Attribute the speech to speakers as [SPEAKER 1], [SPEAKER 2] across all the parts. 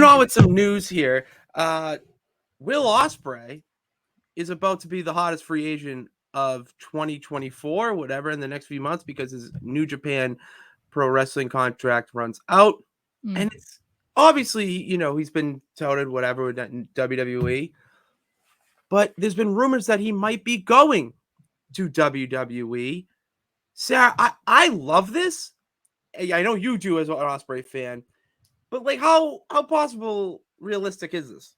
[SPEAKER 1] on with some news here. Will Ospreay is about to be the hottest free agent of 2024, whatever, in the next few months because his New Japan Pro Wrestling contract runs out. And it's obviously, he's been touted, whatever, with WWE. But there's been rumors that he might be going to WWE. Sarah, I love this. I know you do as an Ospreay fan. But, like, how possible, realistic is this?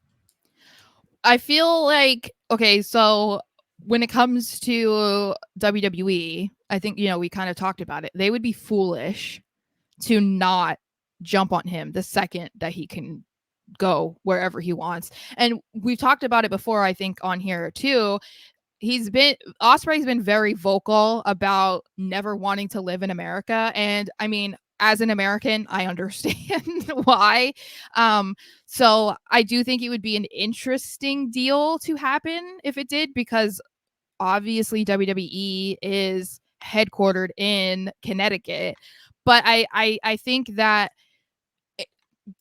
[SPEAKER 2] I feel like, okay, so when it comes to WWE, I think, we kind of talked about it. They would be foolish to not jump on him the second that he can go wherever he wants. And we've talked about it before, I think, on here too. Ospreay's been very vocal about never wanting to live in America. And I mean, as an American, I understand why. So I do think it would be an interesting deal to happen if it did, because obviously WWE is headquartered in Connecticut. But I think that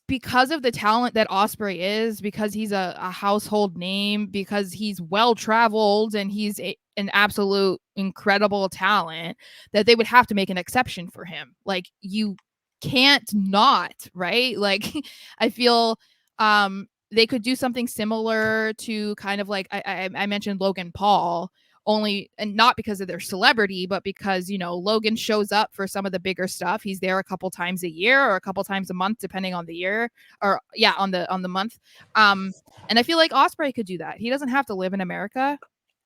[SPEAKER 2] because of the talent that Ospreay is, because he's a household name, because he's well traveled and he's an absolute incredible talent, that they would have to make an exception for him. Like, you can't not, right? Like, I feel they could do something similar to kind of like I mentioned Logan Paul, only, and not because of their celebrity, but because, Logan shows up for some of the bigger stuff. He's there a couple times a year or a couple times a month, depending on the year, or on the month. And I feel like Ospreay could do that. He doesn't have to live in America.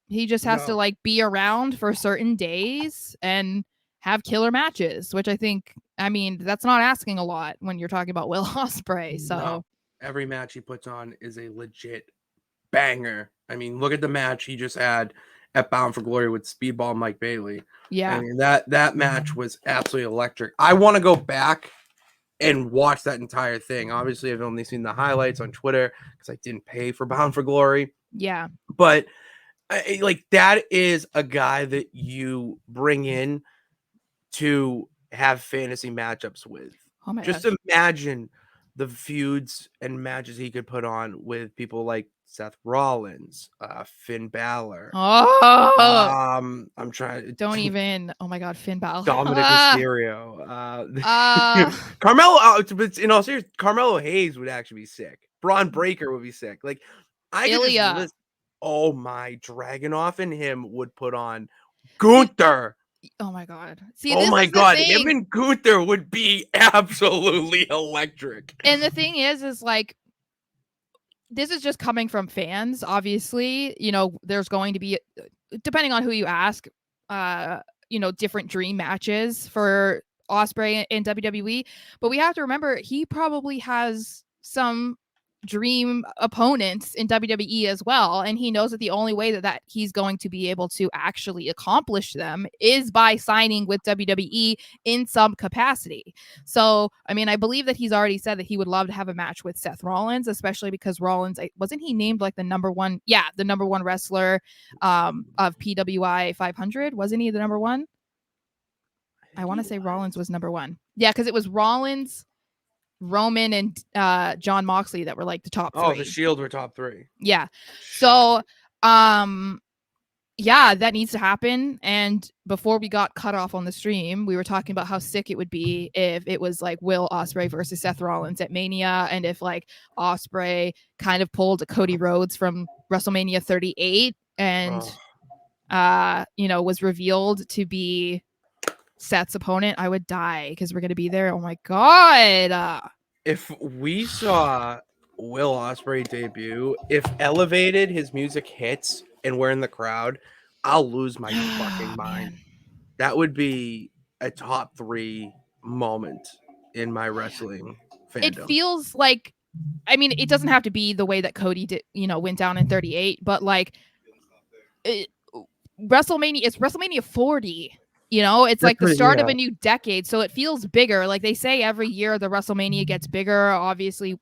[SPEAKER 2] He just has to like be around for certain days and have killer matches, which I think, I mean, that's not asking a lot when you're talking about Will Ospreay. So
[SPEAKER 1] every match he puts on is a legit banger. I mean, look at the match he just had at Bound for Glory with Speedball Mike Bailey.
[SPEAKER 2] Yeah.
[SPEAKER 1] I mean, that match was absolutely electric. I want to go back and watch that entire thing. Obviously, I've only seen the highlights on Twitter because I didn't pay for Bound for Glory.
[SPEAKER 2] Yeah.
[SPEAKER 1] But like, that is a guy that you bring in to have fantasy matchups with.
[SPEAKER 2] Oh my
[SPEAKER 1] Just
[SPEAKER 2] gosh.
[SPEAKER 1] imagine the feuds and matches he could put on with people like Seth Rollins, Finn Balor.
[SPEAKER 2] Oh,
[SPEAKER 1] I'm trying.
[SPEAKER 2] Don't even. Oh my God, Finn Balor.
[SPEAKER 1] Dominic Mysterio. Carmelo. But in all seriousness, Carmelo Hayes would actually be sick. Braun Breaker would be sick. Like, I could just list. Oh my, Dragunov and him would put on Gunther.
[SPEAKER 2] Oh my God. See,
[SPEAKER 1] oh my God, him and Gunther would be absolutely electric.
[SPEAKER 2] And the thing is like, this is just coming from fans. Obviously, there's going to be, depending on who you ask, different dream matches for Ospreay in WWE. But we have to remember, he probably has some dream opponents in WWE as well, and he knows that the only way that he's going to be able to actually accomplish them is by signing with WWE in some capacity. So, I mean, I believe that he's already said that he would love to have a match with Seth Rollins, especially because Rollins, wasn't he named like the number one wrestler of PWI 500? Wasn't he the number one? I want to say Rollins was number one. Yeah, because it was Rollins, Roman, and John Moxley that were like the top three.
[SPEAKER 1] Oh, the Shield were top three.
[SPEAKER 2] Yeah. So, yeah, that needs to happen. And before we got cut off on the stream, we were talking about how sick it would be if it was like Will Ospreay versus Seth Rollins at Mania, and if like Ospreay kind of pulled a Cody Rhodes from WrestleMania 38 and was revealed to be Seth's opponent. I would die because we're gonna be there. Oh my God.
[SPEAKER 1] If we saw Will Ospreay debut, if Elevated, his music hits and we're in the crowd, I'll lose my fucking mind. Man. That would be a top 3 moment in my wrestling fandom.
[SPEAKER 2] It feels like, I mean, it doesn't have to be the way that Cody did, went down in 38, but like WrestleMania, it's WrestleMania 40. It's like the start of a new decade. So it feels bigger. Like they say every year the WrestleMania gets bigger. Obviously,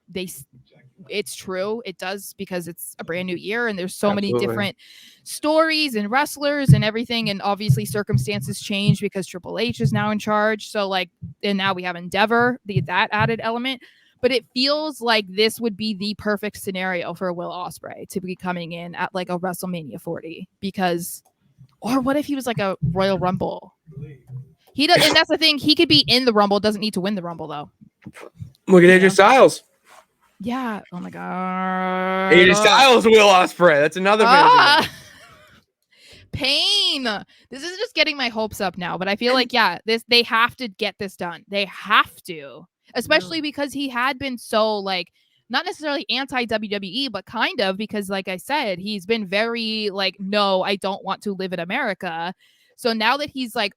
[SPEAKER 2] it's true. It does, because it's a brand new year and there's so many different stories and wrestlers and everything. And obviously circumstances change because Triple H is now in charge. So like, and now we have Endeavor, that added element. But it feels like this would be the perfect scenario for Will Ospreay to be coming in at like a WrestleMania 40 because, or what if he was like a Royal Rumble? He does, and that's the thing. He could be in the Rumble, doesn't need to win the Rumble though.
[SPEAKER 1] Look at AJ Styles.
[SPEAKER 2] Yeah. Oh my god.
[SPEAKER 1] AJ Styles, Will Ospreay. That's another version.
[SPEAKER 2] Pain. This is just getting my hopes up now, but I feel like they have to get this done. They have to, especially because he had been so like not necessarily anti WWE, but kind of because, like I said, he's been very like, no, I don't want to live in America. So now that he's like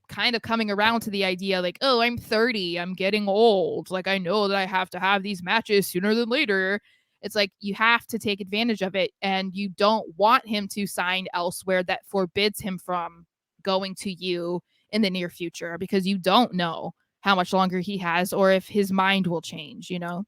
[SPEAKER 2] kind of coming around to the idea like, oh, I'm 30, I'm getting old, like I know that I have to have these matches sooner than later. It's like you have to take advantage of it, and you don't want him to sign elsewhere that forbids him from going to you in the near future because you don't know how much longer he has or if his mind will change, you know?